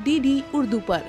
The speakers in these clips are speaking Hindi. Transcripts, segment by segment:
डीडी उर्दू पर।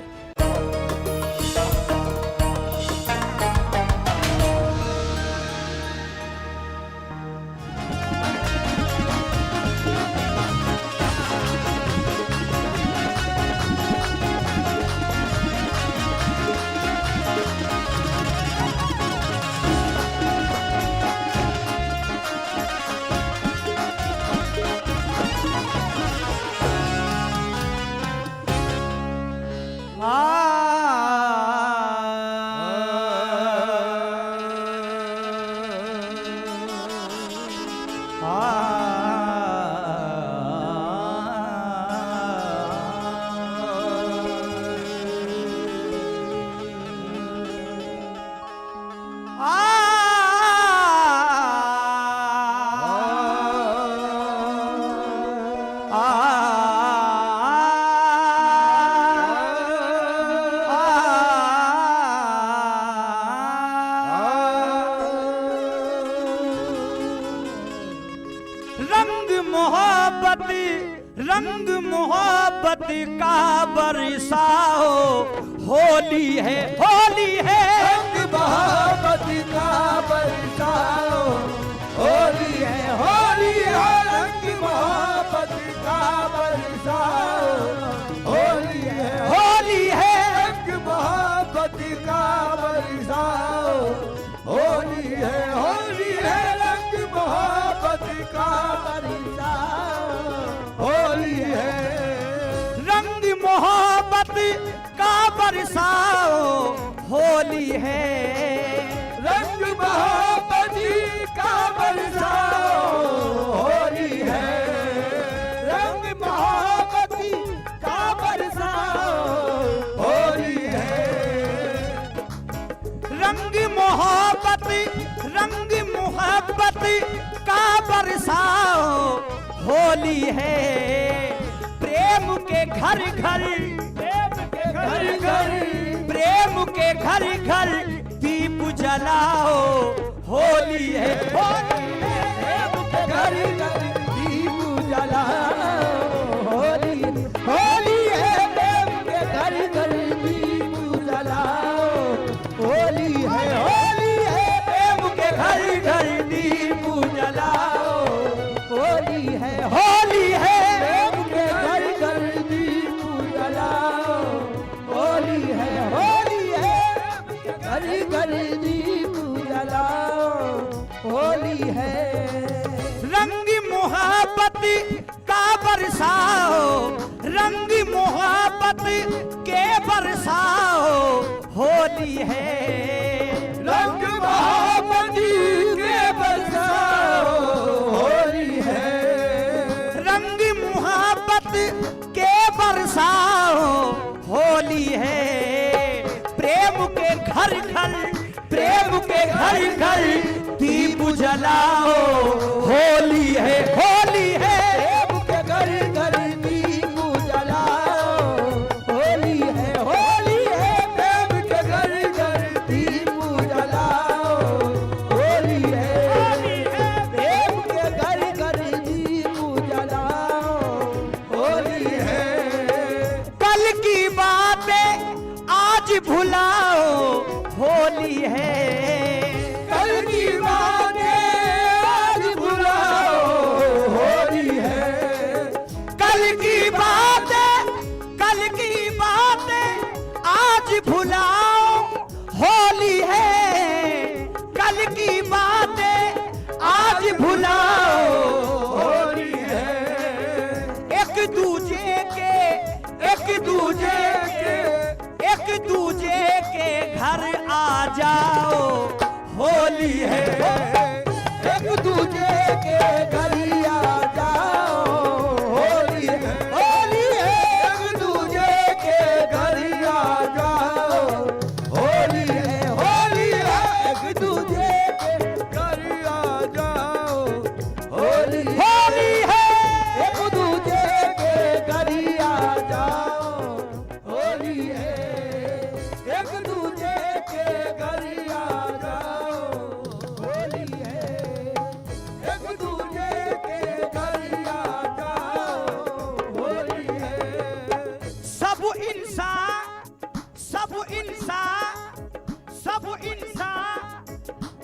रंग मोहब्बत का बरसाओ, होली है होली है। रंग मोहब्बत का बरसाओ, होली है होली है। रंग मोहब्बत का बरसाओ, होली है होली है। रंग मोहब्बत का बरसाओ, होली है होली है। रंग मोहब्बत का बरसाओ, होली है। रंग मोहब्बत का बरसाओ, होली है। रंग मोहब्बत का बरसाओ, होली है। रंग मोहब्बत का बरसाओ, होली है। रंग मोहब्बत का बरसाओ, होली है। प्रेम के घर घर, घर घर प्रेम के घर घर दीप जलाओ, होली है होली है। घर घर दीप जलाओ, होली होली है। प्रेम के घर घर दीप जलाओ, होली है होली है। प्रेम के घर घर दीप जलाओ, होली है होली है। प्रेम के घर घर दीप जलाओ, होली है होली है। घर घर दीप जलाओ, होली है। रंग मोहब्बत का बरसाओ, रंग मोहब्बत के बरसाओ, होली है। रंग मोहब्बत के बरसाओ, होली है। रंग मोहब्बत के बरसाओ, होली है। प्रेम के घर घर, प्रेम के घर घर दीप जलाओ, होली है होली है। प्रेम के घर घर दीप जलाओ, होली है होली है। प्रेम के घर घर दीप जलाओ, होली है। प्रेम के घर घर दीप जलाओ, होली है। कल की बातें आज भुलाओ, होली है। कल की बातें आज भुलाओ, होली है। कल की बातें आज भुलाओ, होली है। कल की बातें आज भुलाओ, होली है। एक दूजे के घर आ जाओ, होली है। एक दूजे के घर आ जाओ, होली है होली है। एक दूजे के घर आ जाओ, होली है होली है। एक दूजे के घर आ जाओ, होली होली है। एक दूजे के घर आ जाओ, होली है। एक दूजे के घर आ जाओ, होली इंसान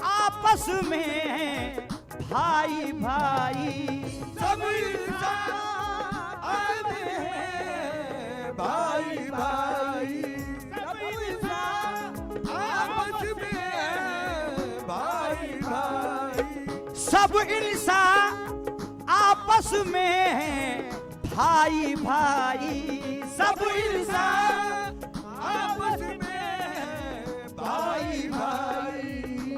आपस में भाई भाई, सब इंसान आपस में भाई भाई, सब इंसान आपस में भाई भाई, सब इंसान आपस में भाई भाई, सब इंसान आपस में भाई भाई,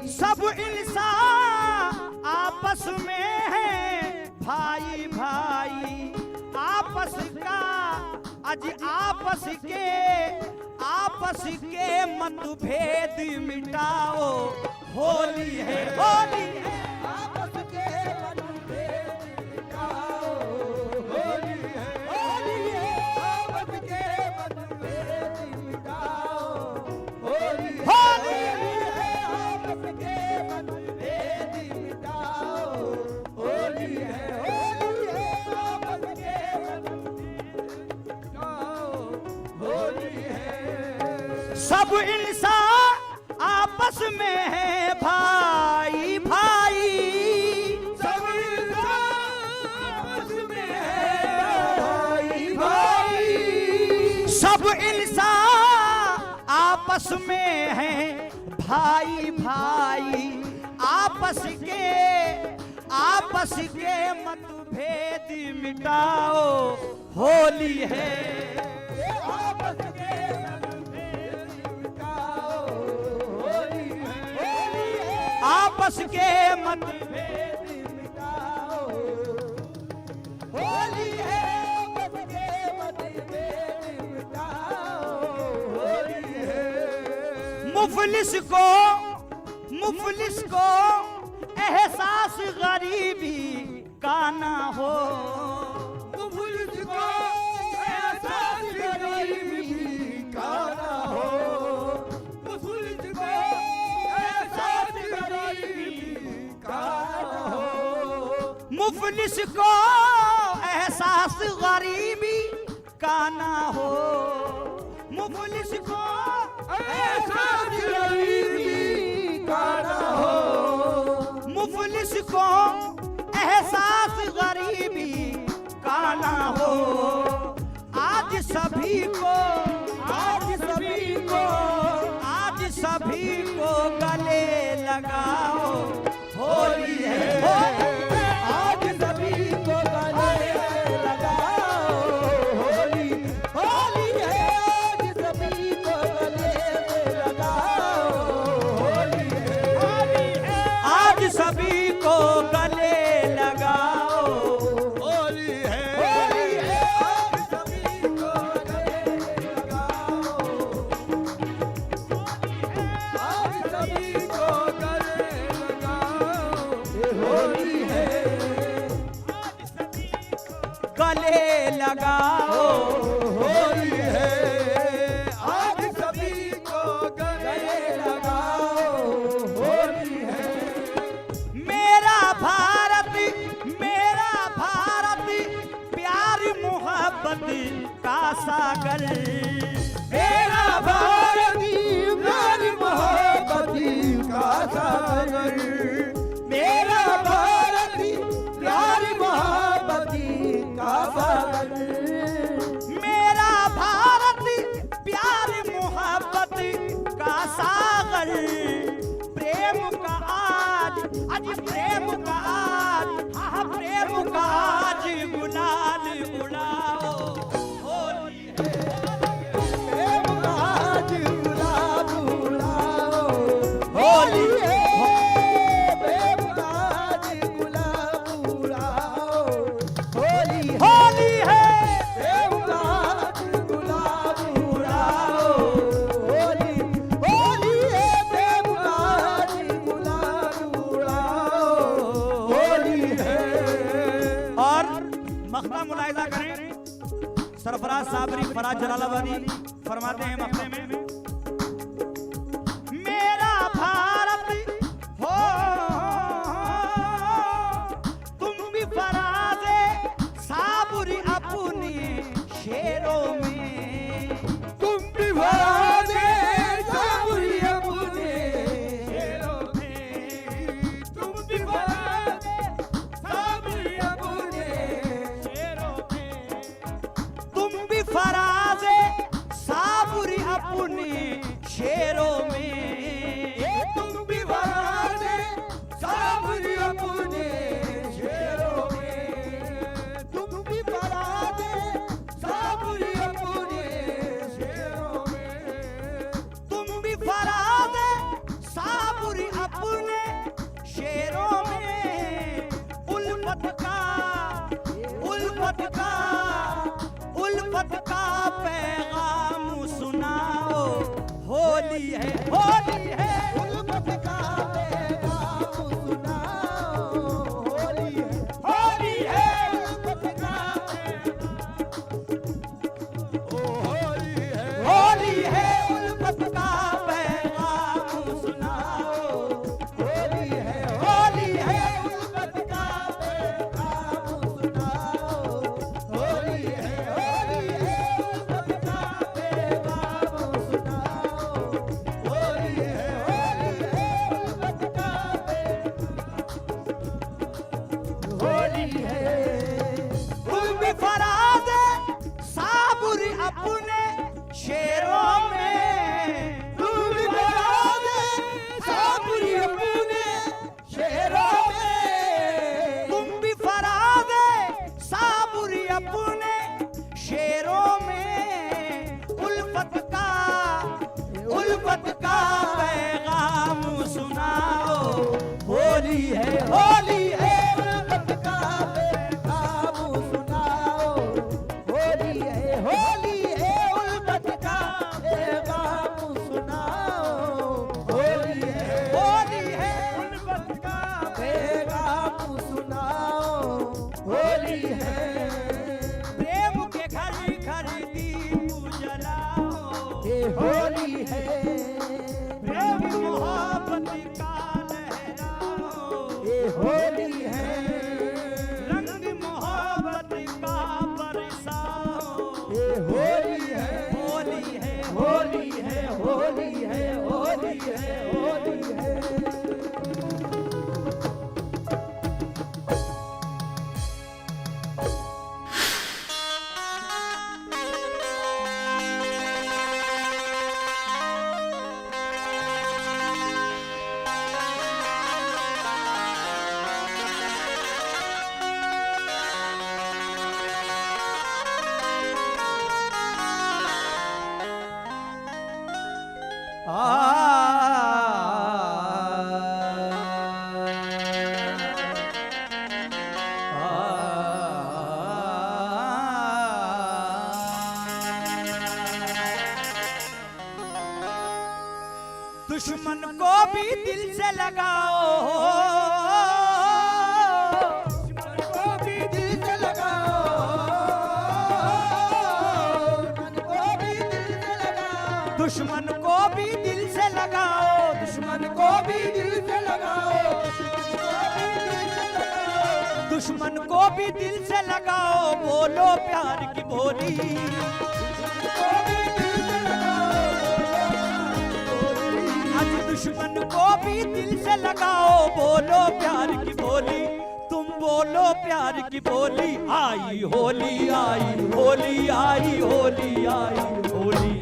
सब इंसान आपस में है भाई भाई। आपस का आज आपस के मतभेद मिटाओ, होली है होली है। आपस के मतभेद मिटाओ, होली है होली है, आपस के मतभेद मिटाओ, होली होली है, आपस के मतभेद मिटाओ, होली है होली है, आपस के मतभेद मिटाओ, होली है। सब इंसान आपस में है भाई भाई, सब इंसान आपस में है भाई भाई, सब इंसान आपस में है भाई भाई। आपस के मतभेद मिटाओ, होली है। आपस के मतभेद मिटाओ, होली है होली है, आपस के मतभेद मतभेद मिटाओ, होली है, आपस के मतभेद मिटाओ, होली है। मुफलिस को एहसास गरीबी का ना हो, मुफलिस को एहसास गरीबी का ना हो, मुफलिस को एहसास गरीबी का ना हो, मुफलिस को एहसास गरीबी का ना हो, मुफलिस को एहसास गरीबी का ना हो, मुफलिस को एहसास गरीबी का ना हो। आज सभी को गले लगाओ, होली है आज सभी को गले लगाओ, होली होली है, आज सभी को गले लगाओ, होली है आज सभी को गले लगाओ, होली है, आज सभी को गले लगाओ, आज सभी को गले लगाओ, होली है, गले लगाओ, होली है, आज सभी को गले लगाओ, होली है। मेरा भारत प्यार मोहब्बत का सागर, मेरा भारती प्यार मोहब्बती का सागर, मेरा भारती प्यार मोहब्बती का सागर, मेरा भारत प्यार मोहब्बत का सागर। प्रेम का आज प्रेम का आज गुलाल उड़ाओ, होली प्रेम का आज गुलाब उड़ाओ, होली है, प्रेम का आज गुलाब उड़ाओ, होली है, होली है प्रेम का आज गुलाब उड़ाओ, होली होली है, प्रेम का आज गुलाब उड़ाओ, होली है। और मखना मुलाहिजा करें, सरफराज साबरी फराज जलालाबादी फरमाते हैं मखने में, मेरा भारत हो तुम भी फराज साबरी अपने शेरों में, होली है होली है उल्फत का पैगाम सुनाओ होली है होली है उल्फत का होली है होली है उल्फत का पैगाम सुनाओ होली है होली है उल्फत का पैगाम सुनाओ होली है उल्फत का पैगाम सुनाओ होली है उल्फत का होली है उल्फी फराज साबुर अपने शेरों में उल्फी फराज साबुर अपने शेरों में तुम भी फराज साबुर अपने शेरों में उल्फत का पैगाम सुनाओ होली है होली है उल्फत का पैगाम सुनाओ होली है उल्फत का पैगाम सुनाओ होली है उल्फत का पैगाम सुनाओ होली है प्रेम के घर घर दीप जलाओ ये होली है प्रेम मोहब्बत का लहराओ ये होली है रंग मोहब्बत का बरसाओ ये होली है होली है होली है होली है होली है होली है दुश्मन को भी दिल से लगाओ मन को भी दिल से लगाओ मन को भी दिल से लगाओ दुश्मन को भी दिल से लगाओ दुश्मन को भी दिल से लगाओ दुश्मन को भी दिल से लगाओ बोलो प्यार की बोली आज दुश्मन को भी दिल से लगाओ बोलो प्यार की बोली तुम बोलो प्यार की बोली आई होली आई होली आई होली आई होली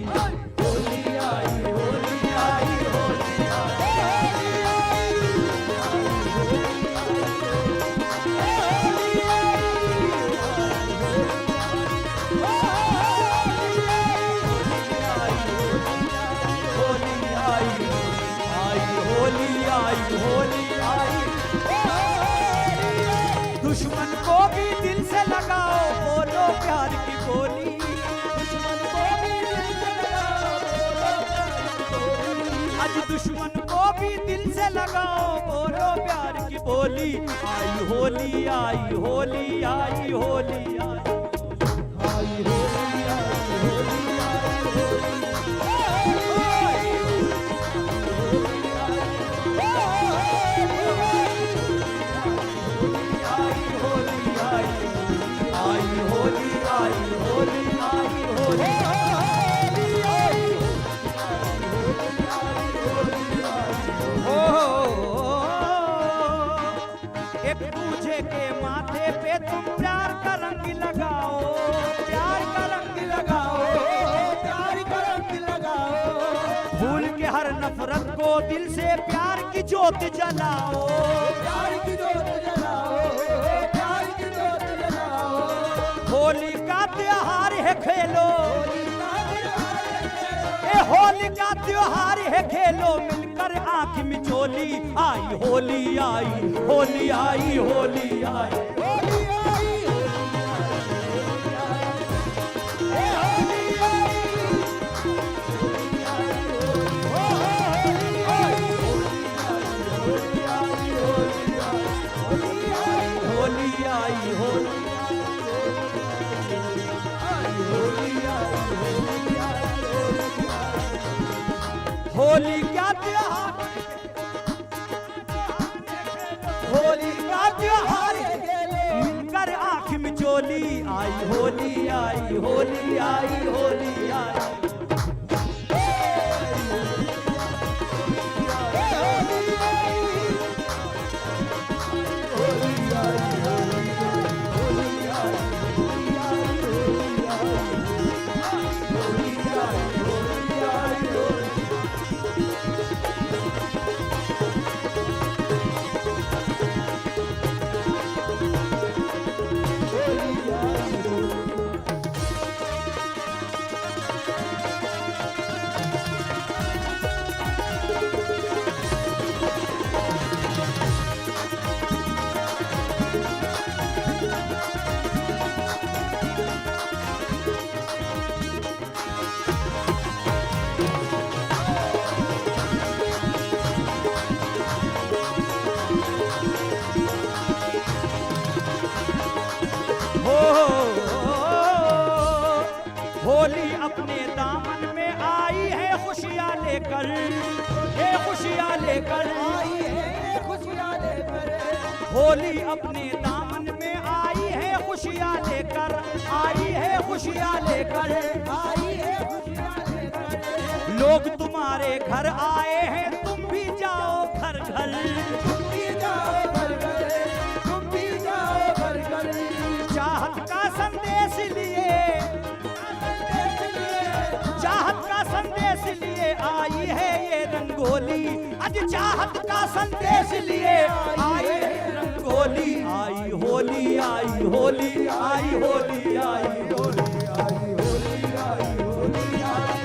होली आई होली आई होली दुश्मन को भी दिल से लगाओ बोलो प्यार की बोली दुश्मन को भी दिल से लगाओ आज दुश्मन को भी दिल से लगाओ बोलो प्यार की बोली आई होली आई होली आई होली आई एक दूजे के माथे पे तुम प्यार का रंग लगाओ प्यार का रंग लगाओ प्यार का रंग लगाओ भूल के हर नफरत को दिल से प्यार की ज्योत जलाओ प्यार की ज्योत जलाओ प्यार की ज्योत जलाओ होली का त्योहार है खेलो ए होली का त्योहार है खेलो मिलकर आंख मिचोली आई होली आई होली आई होली आई होली आई होली आई होली क्या त्योहार, होली का त्योहार मिलकर आँख में चोली आई, होली आई, होली आई, होली आई। होली अपने दामन में आई है खुशियाँ लेकर, ये खुशियाँ लेकर आई है खुशियाँ लेकर, होली अपने दामन में आई है खुशियाँ लेकर, आई है खुशियाँ लेकर, आई है खुशियाँ लेकर। लोग तुम्हारे घर आए हैं, तुम भी जाओ घर घर, तुम भी जाओ घर घर, तुम भी जाओ घर घर। चाहत का संदेश लिए, चाहत का संदेश लिए आई है ये रंगोली, आज चाहत का संदेश लिए आई है रंगोली, आई होली आई, होली आई, होली आई, होली आई, होली आई, होली आई।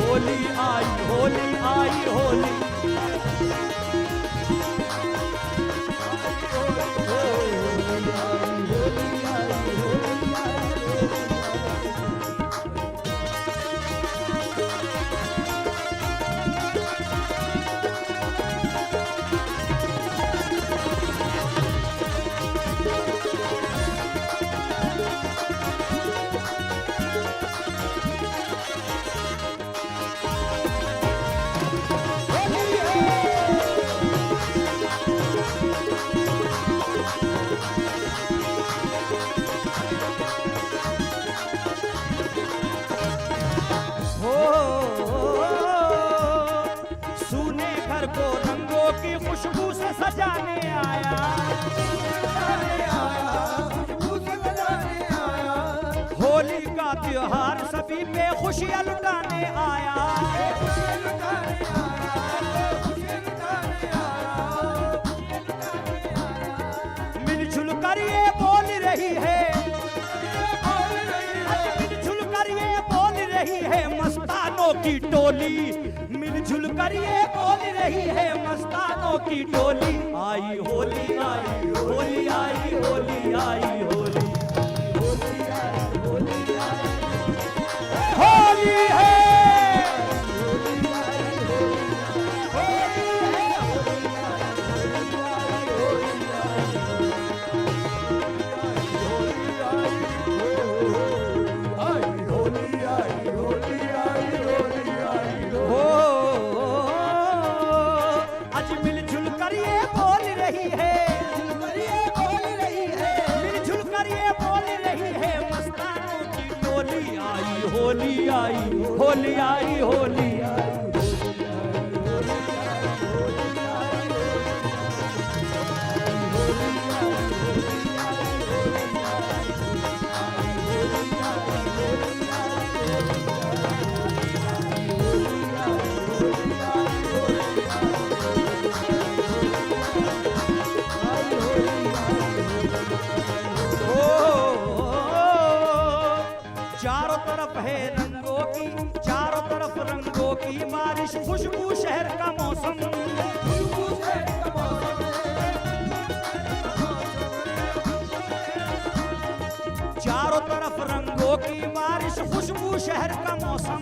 होली आई, होली आई, होली को रंगों की खुशबू से सजाने आया, होली का त्योहार सभी पे खुशियाँ लुटाने आया, मिलजुल कर ये बोल रही है, मिलजुल कर ये बोल रही है मस्तानों की टोली, मिलजुल कर ये बोल रही है मस्तानों की टोली, आई होली आई, होली आई, होली आई, होली, होली आई, होली आई, होली है, मिलजुल कर ये बोल रही है, मिलजुल कर ये बोल रही है मस्तानों की टोली, आई होली आई, होली आई, होली आई। चारों तरफ है रंगों की, चारों तरफ रंगों की बारिश, खुशबू शहर का मौसम, चारों तरफ रंगों की बारिश, खुशबू शहर का मौसम,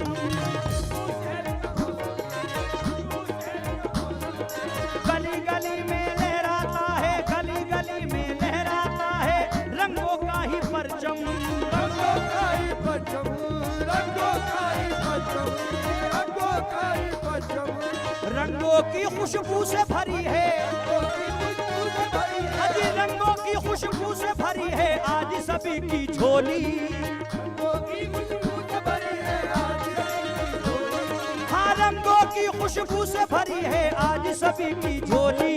की खुशबू से भरी है, अजी रंगों की खुशबू से भरी है आज सभी की झोली। हाँ रंगों की खुशबू से भरी है आज सभी की झोली।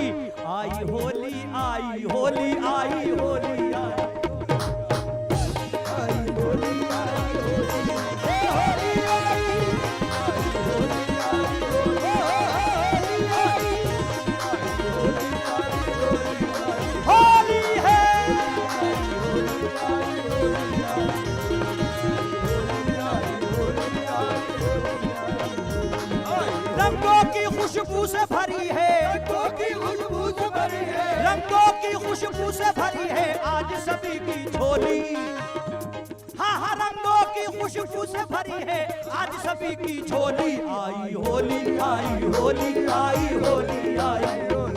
आई होली आई होली आई होली आई खुशबू से भरी है, रंगों की खुशबू से भरी है, रंगों की खुशबू से भरी है आज सभी की झोली। हाँ हाँ रंगों की खुशबू से भरी है आज सभी की झोली। आई होली आई होली आई होली आई होली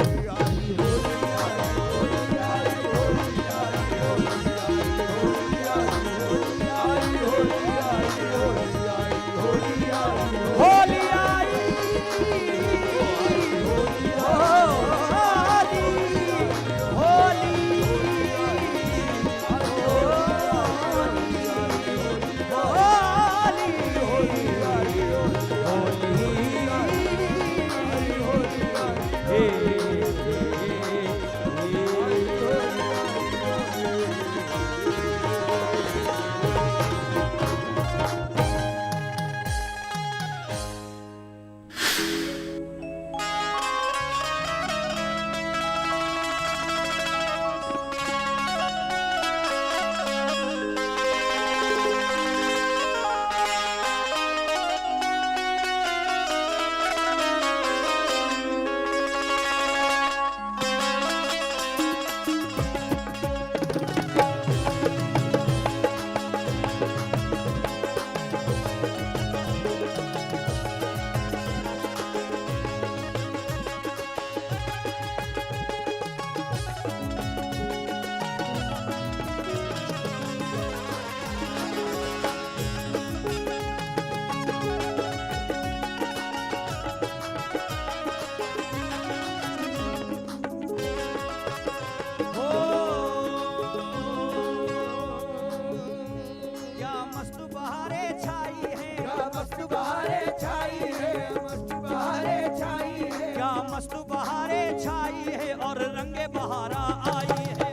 मस्त बहारें छाई है और रंगे बहारा आई है।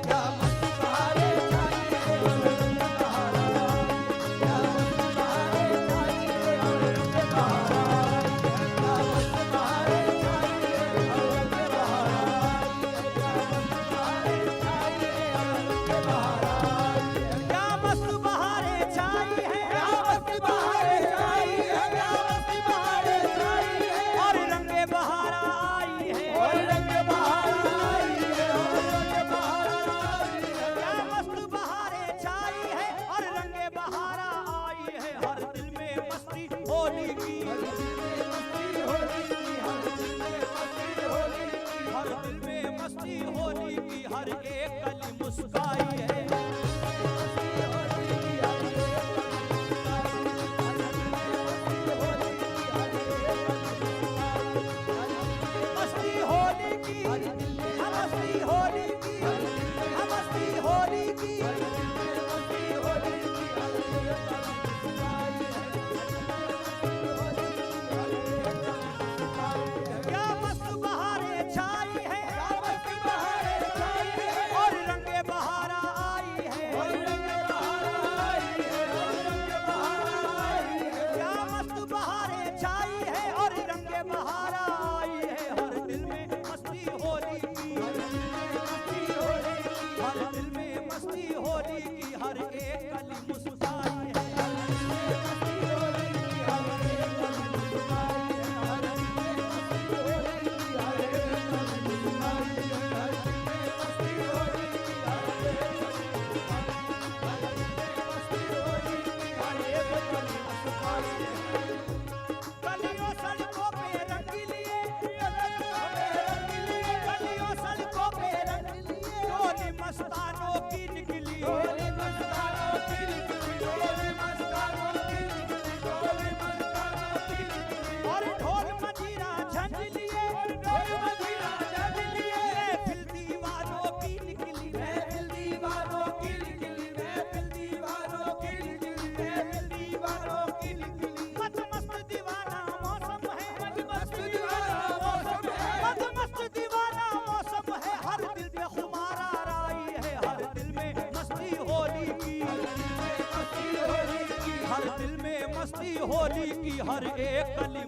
होली की हर एक कली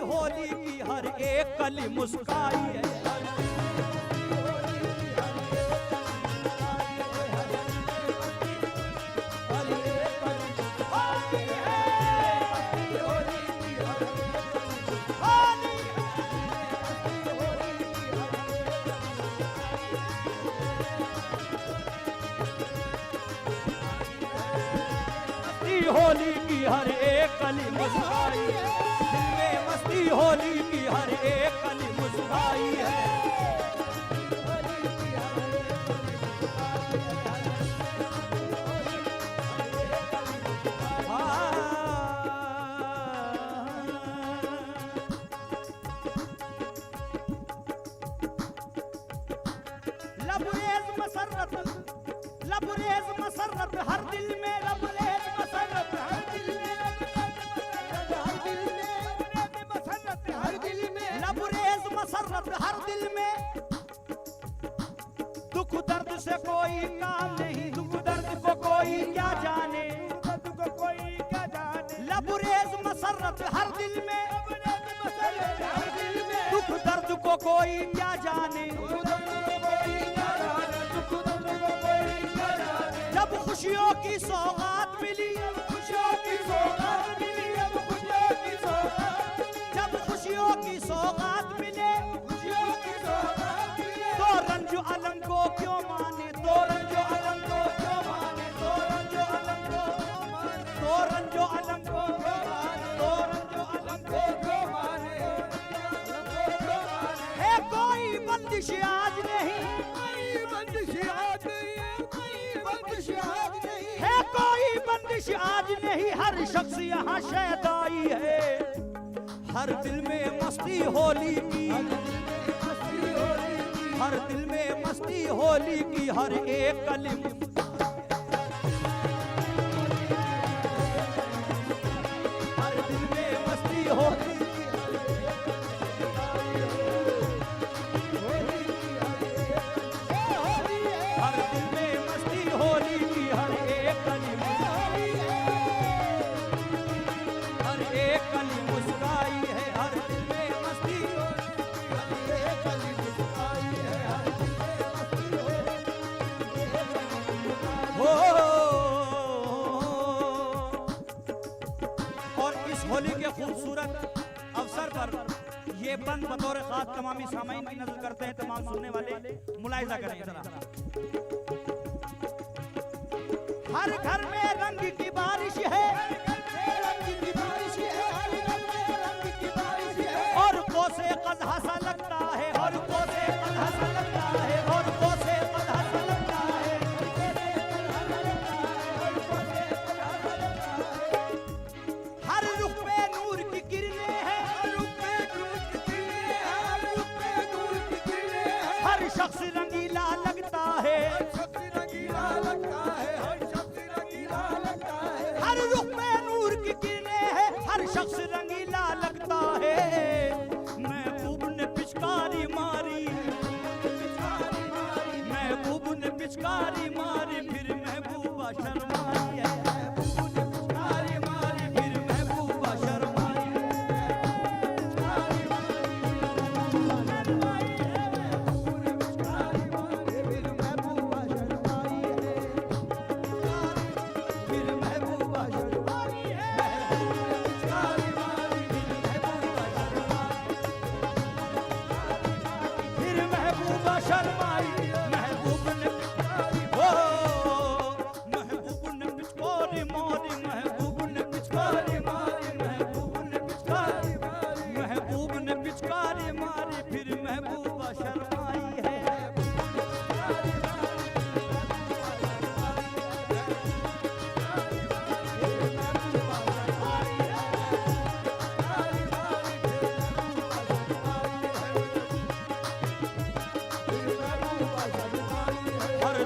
होली की हर एक कली मुस्काई है। होली की हर एक कली मुस्काई है, दिल में मस्ती होली की हर एक कली मुस्काई है। लबरेज मसरत हर दिल में, लबरेज मसरत हर दिल में, लबरेज मसरत हर दिल में। दुख दर्द से कोई काम नहीं, दुख दर्द को कोई क्या जाने, लबरेज मसरत हर दिल में, दुख दर्द को कोई क्या जाने। जब खुशियों की सौगात मिली, खुशियों की सौगात मिली, खुशियों की सौगात, जब खुशियों की सौगात मिले, खुशियों की सौगात मिले, तो रंजो अलम को क्यों माने, तो रंजो अलम को क्यों माने, तो रंजो अलम को क्यों माने, तो रंजो अलम को क्यों माने, तो रंजो अलम को क्यों माने। है कोई बंदिश आज नहीं, कोई बंदिश आज नहीं, है कोई बंदिश आज नहीं, हर शख्स यहाँ शैदाई है। हर दिल में मस्ती होली की, हर दिल में मस्ती होली की हर एक कली, हर दिल में मस्ती होली, हर दिल में मस्ती होली की हर एक कली, हर एक कली मुस्काई है, हर दिल में मस्ती हर एक कली मुस्काई है, हर दिल में मस्ती हो। और इस होली के खूबसूरत अवसर पर ये बंद बतौर खास तमामी सामाईन की नजर करते हैं, तमाम सुनने वाले मुलाहिजा करें जरा। हर घर में रंग की बारिश है, रंग की बारिश है, हर घर में रंग की बारिश है, और कोसे कज़ा सा लगता है, और कोसे कज़ा सा लगता है, और कोसे कज़ा सा लगता है, हर रुख पे नूर की किरणें हैं, हर रुख पे नूर की किरणें हैं, हर रुख पे नूर की किरणें हैं, हर शख्स रंगीला लगता है, हर शख्स रंगीला लगता है, हर रुख में नूर की किरणें है, हर शख्स रंगीला लगता है। महबूब ने पिचकारी मारी, महबूब ने पिचकारी मारी, फिर महबूबा शर्माई है, महबूब ने पिचकारी मारी, फिर महबूबा शर्माई है, पिचकारी मारी, महबूब ने पिचकारी मारी, फिर महबूबा शर्माई है, फिर महबूबा शर्माई है, महबूब ने पिचकारी मारी, फिर महबूबा शर्माई, महबूब ने पिचकारी, ओ महबूब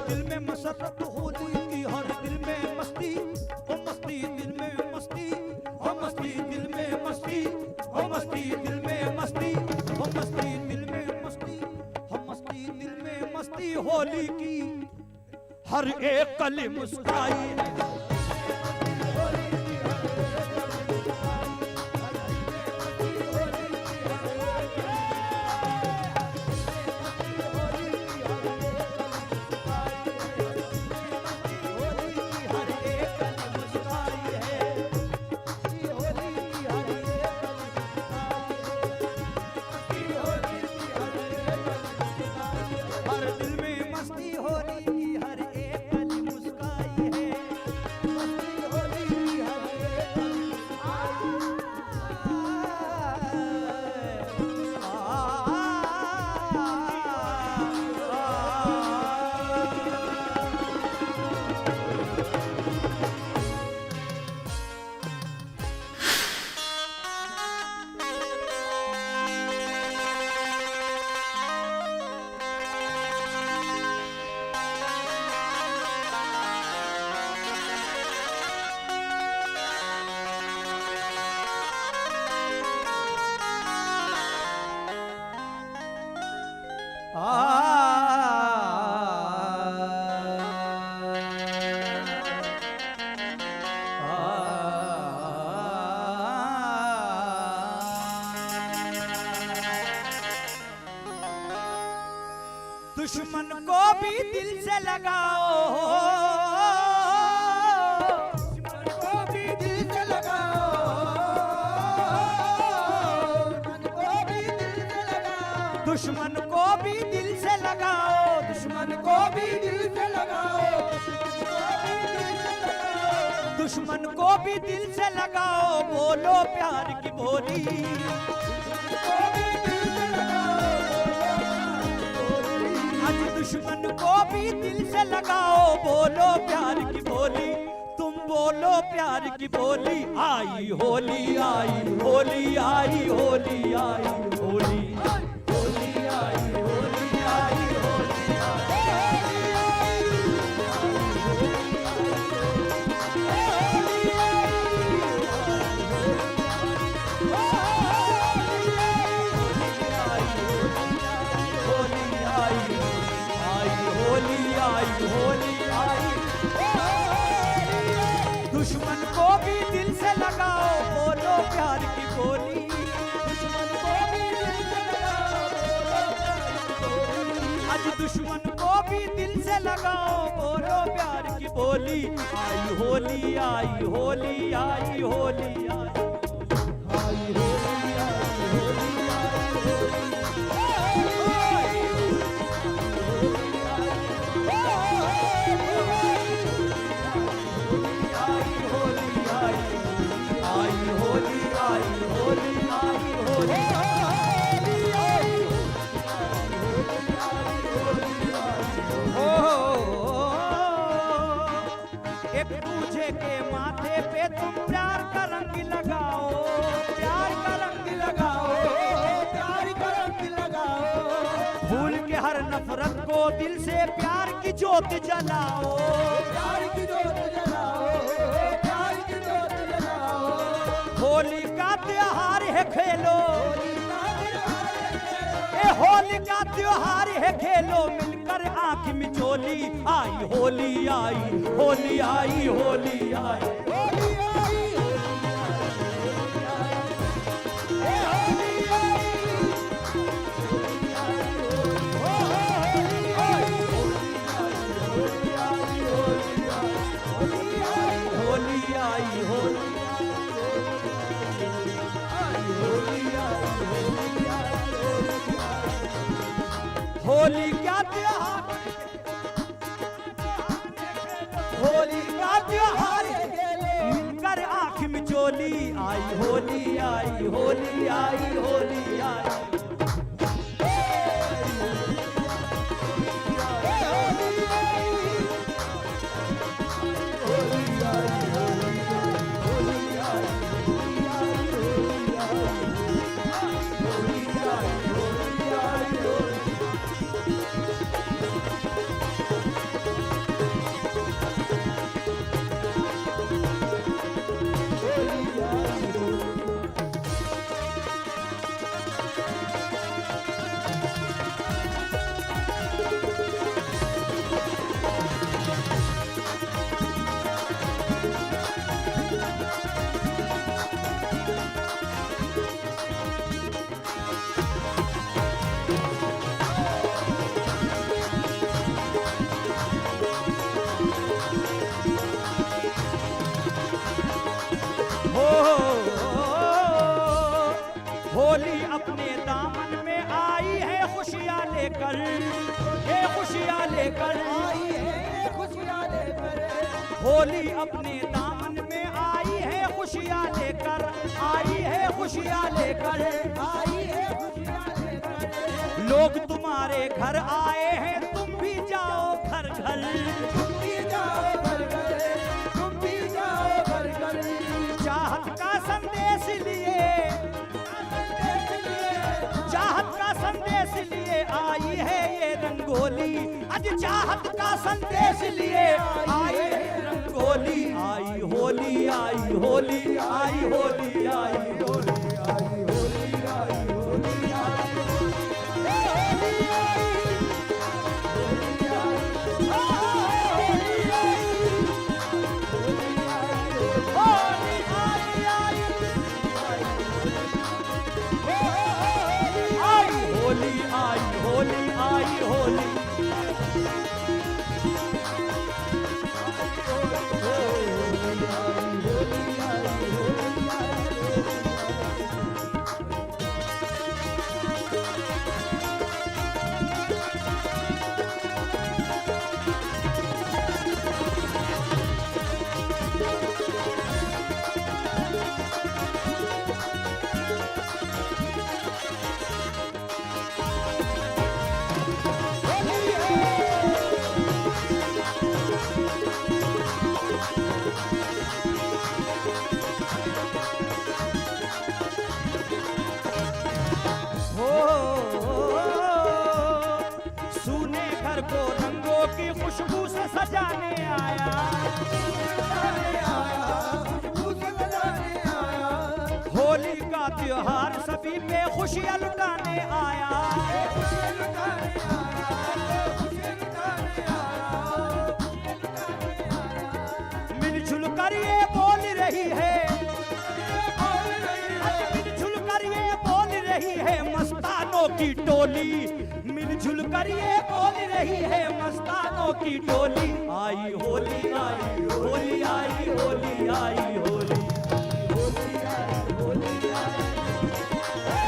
दिल में मसरत होली की, हर दिल में मस्ती, ओ मस्ती दिल में मस्ती, ओ मस्ती दिल में मस्ती, ओ मस्ती दिल में मस्ती, ओ मस्ती दिल में मस्ती, ओ मस्ती दिल में मस्ती होली की, हर एक कली मुस्काई है। दुश्मन को भी दिल से लगाओ, दुश्मन को भी दिल से लगाओ, दुश्मन को भी दिल से लगाओ, दुश्मन को भी दिल से लगाओ, दुश्मन को भी दिल से लगाओ, बोलो प्यार की बोली, दुश्मन को भी दिल से लगाओ, बोलो प्यार की बोली, तुम बोलो प्यार की बोली, आई होली आई होली आई होली आई होली, होली आई होली आई होली दुश्मन को भी दिल से लगाओ, बोलो प्यार की बोली, दुश्मन को भी दिल से लगाओ, आज दुश्मन को भी दिल से लगाओ, बोलो प्यार की बोली, आई होली आई होली आई होली आई एक दूजे के माथे पे तुम प्यार का रंग लगाओ, प्यार का रंग लगाओ, प्यार का रंग लगाओ, भूल के हर नफरत को दिल से प्यार की ज्योत जलाओ, प्यार की ज्योत जलाओ, प्यार की ज्योत जलाओ, होली का त्योहार है खेलो, होली का त्योहार है खेलो, मिलकर आंख मिचोली, आई होली आई होली आई होली आई होली आई होली आई होली होली क्या त्योहार, होली का त्योहार मिलकर आंख मिचोली, आई होली आई होली आई होली आई लेकर, ये खुशियाँ लेकर आई है ये खुशियाँ लेकर, होली अपने दामन में आई है खुशियाँ लेकर, आई है खुशियाँ लेकर, आई है खुशियाँ लेकर, लोग तुम्हारे घर आए हैं, तुम भी जाओ घर घर, तुम भी जाओ घर घर, तुम भी जाओ घर घर, चाहत का संदेश लिए, चाहत का संदेश लिए आई है ये रंगोली, आज चाहत का संदेश लिए आई है रंगोली, आई होली आई होली आई होली आई होली आई होली आई होली आई होली आई होली आई होली सूने घर को रंगों की खुशबू से सजाने आया, होली का त्योहार सभी पे खुशियाँ लुटाने आया, मिलजुल कर ये बोल रही है, मिलजुल कर ये बोल रही है मस्तानों की टोली, मिलजुल कर ये बोल रही है मस्तानों की टोली, आई होली आई होली आई होली आई होली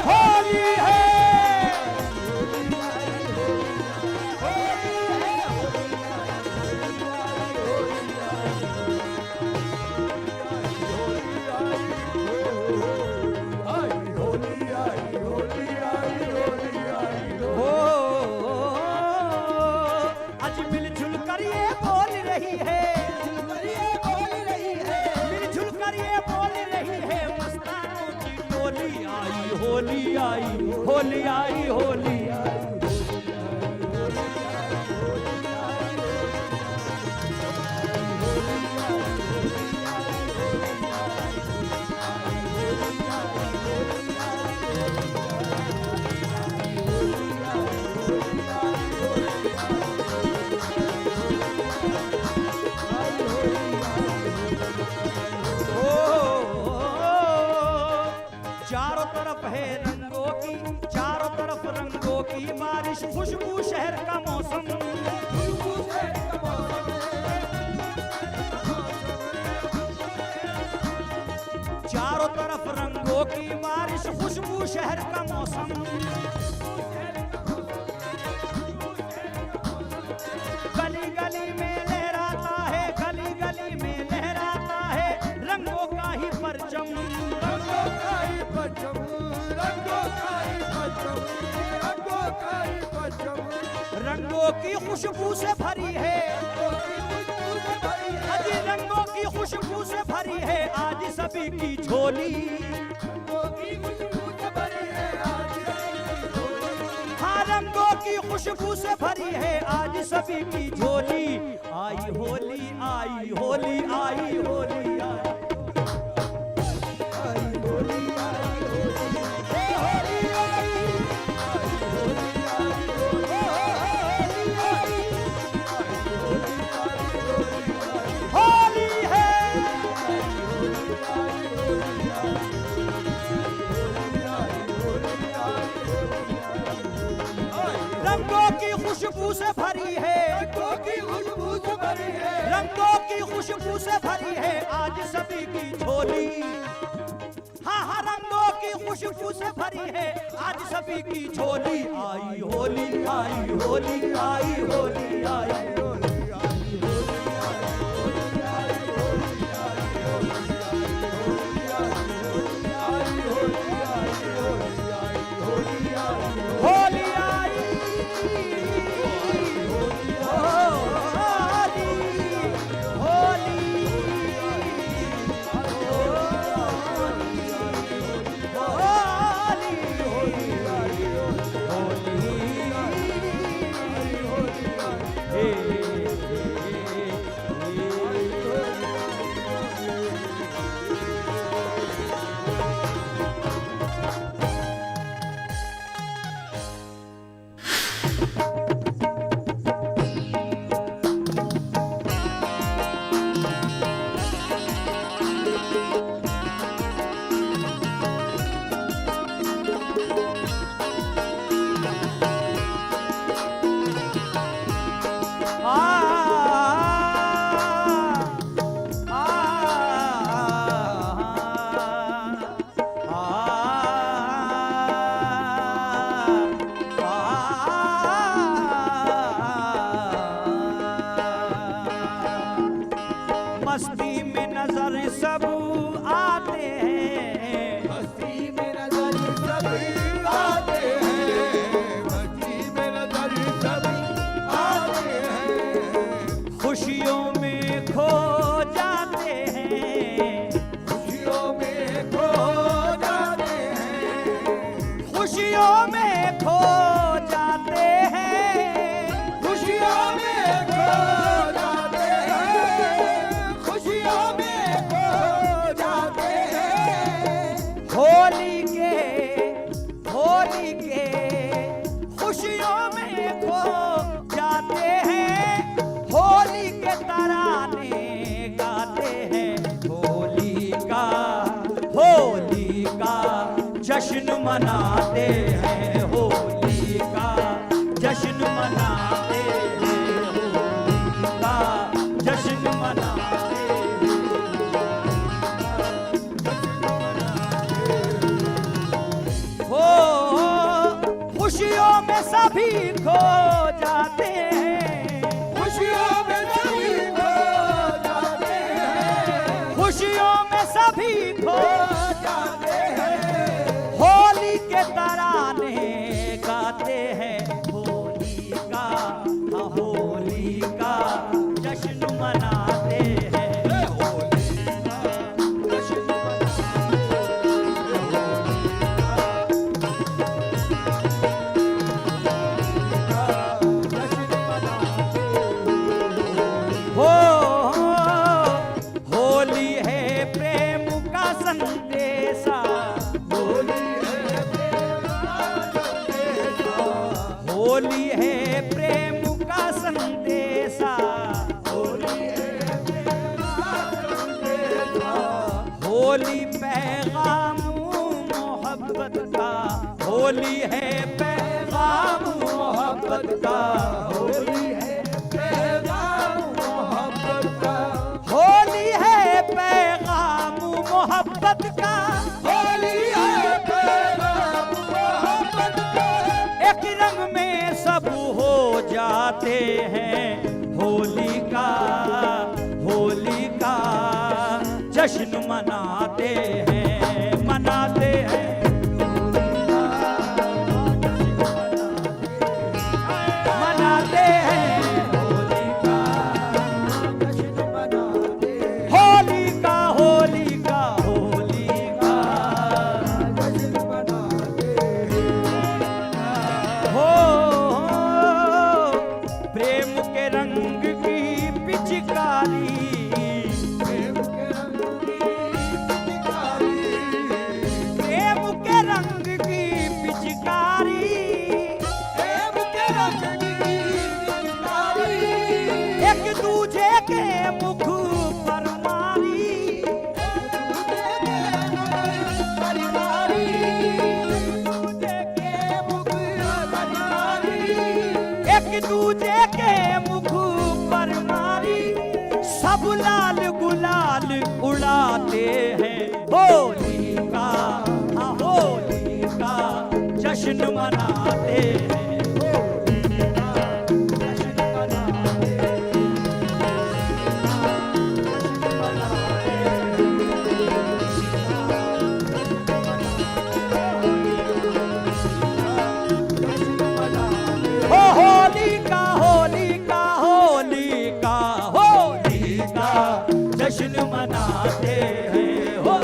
होली है होली आई होली आई होली आई चारों तरफ है रंगों की, चारों तरफ रंगों की बारिश, खुशबू शहर का मौसम, चारों तरफ रंगों की बारिश, खुशबू शहर का मौसम, गली गली में लहराता है, गली गली में लहराता है रंगों का ही परचम, रंगों का ही परचम, रंगों का ही परचम, रंगों का ही परचम, रंगों की खुशबू से भरी है, आज रंगों की खुशबू से भरी है आज सभी की झोली, हाँ रंगों की खुशबू से भरी है आज सभी की झोली, आई होली आई होली आई होली आई रंगों की खुशबू से भरी है, रंगों की खुशबू से भरी है, रंगों की खुशबू से भरी है आज सभी की झोली, हाँ हाँ रंगों की खुशबू से भरी है आज सभी की झोली। आई होली आई होली आई होली आई होली। मस्ती में नजर सब आते हैं, मस्ती में नजर सब आते हैं, मस्ती में नजर सब आते हैं। खुशियों में खो जाते हैं, खुशियों में खो जाते हैं, खुशियों में खो जाते हैं, खुशियों में खो जाते हैं, खुशियों में खो जाते हैं। होली के खुशियों में खो जाते हैं, होली के तराने गाते हैं। होली का जश्न मनाते हैं, होली का जश्न मनाते हैं, होली का जश्न मनाते हैं। हो खुशियों में सभी खो जाते हैं, खुशियों में सभी खो जाते हैं, खुशियों में सभी खो जाते हैं। होली के तराने गाते हैं, होली का हाँ, होली का जश्न मनाते हैं। हो होली है प्रेम का संदेशा, होली है प्रेम का संदेशा, होली पैगाम मोहब्बत का, होली है पैगाम मोहब्बत का, होली है पैगाम मोहब्बत का, होली है पैगाम मोहब्बत का, होली है पैगाम मोहब्बत का। एक रंग में सब हो जाते हैं, होली का जश्न मनाते हैं, मनाते हैं। मनाते हैं होली का जश्न मनाते हैं, होली का होली का होली का जश्न मनाते हैं। हो प्रेम के रंग की पिचकारी, प्रेम के रंग की पिचकारी, प्रेम के रंग की पिचकारी, प्रेम के रंग की पिचकारी। एक दूजे के मुख पर मारी, एक दूजे के मुख पर मारी, सब लाल गुलाल उड़ाते हैं, होली का हाँ, होली जश्न मनाते हैं, होली का जश्न मनाते हैं, जश्न मनाते हैं। हो होली का होली का होली का होली का जश्न मनाते हैं, हो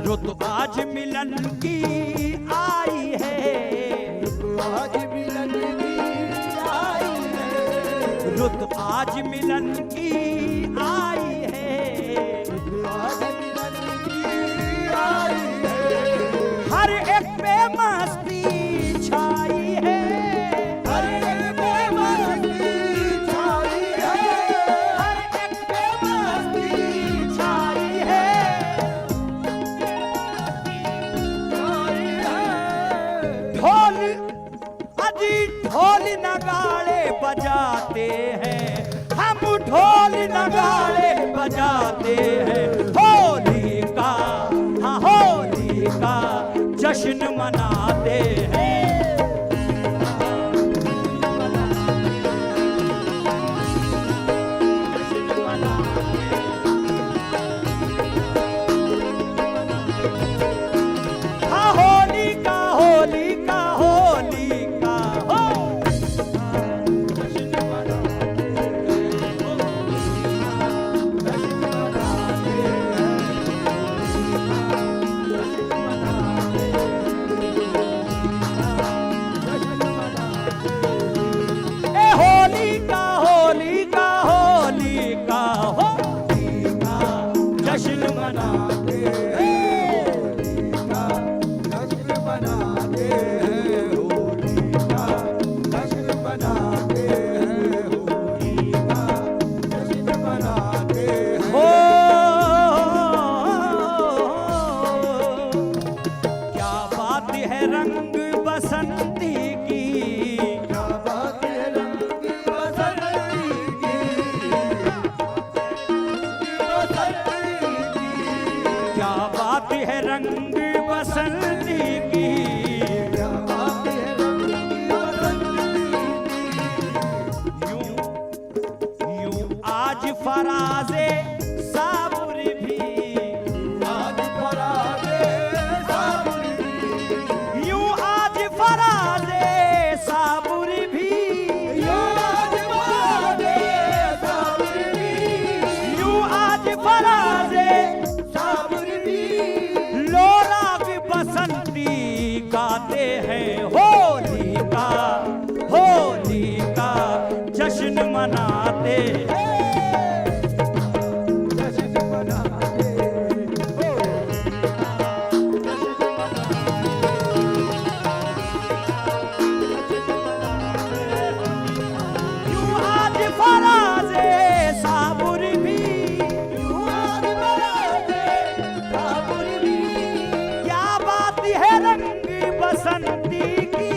रुत आज मिलन की आई है, आज मिलन की आई है, रुत आज मिलन की आई है, आज मिलन की आई है, हर एक पे मस्ती छाई है, हर एक पे मस्ती छाई है, हर एक पे मस्ती छाई है, छाई है। ढोल अजी ढोल नगाड़े बजाते हैं, हम ढोल नगाड़े बजाते हैं, होली का हाँ होली का जश्न मनाते हैं, जश्न मनाते हैं। हाँ होली का होली का होली का हो जश्न मनाते ए होली का होली का होली का होली का जश्न मनाते होली का जश्न मनाते हैं, होली का जश्न मनाते हैं, होली का जश्न मनाते हैं। हो क्या बात है रंग बसंती की, क्या बात है रंग बसंती की, बसंती की, क्या बात है रंग बसंती की, क्या बात है रंग बसंती की। यूं आज फराजे साबुर भी, आज फराजे साबुर भी, यूं आज फराजे साबुर भी, आज फराजे साबुर भी, यूं आज फराजे साबुर भी, लोराग बसंती गाते हैं, होली का जश्न मनाते हैं, जश्न मनाते हैं, जश्न यूं आज फराजे साबुर भी, आज फराजे साबुर भी, क्या बात है रंग बसंती की,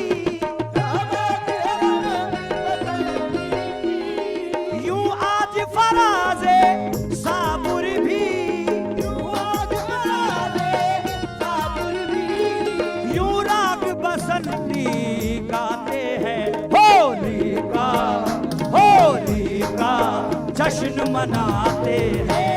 क्या बात है रंग बसंती की। यूं आज फराजे साबुर भी, आज फराजे साबुर भी, यूं राग बसंती गाते हैं, होली का जश्न मनाते हैं।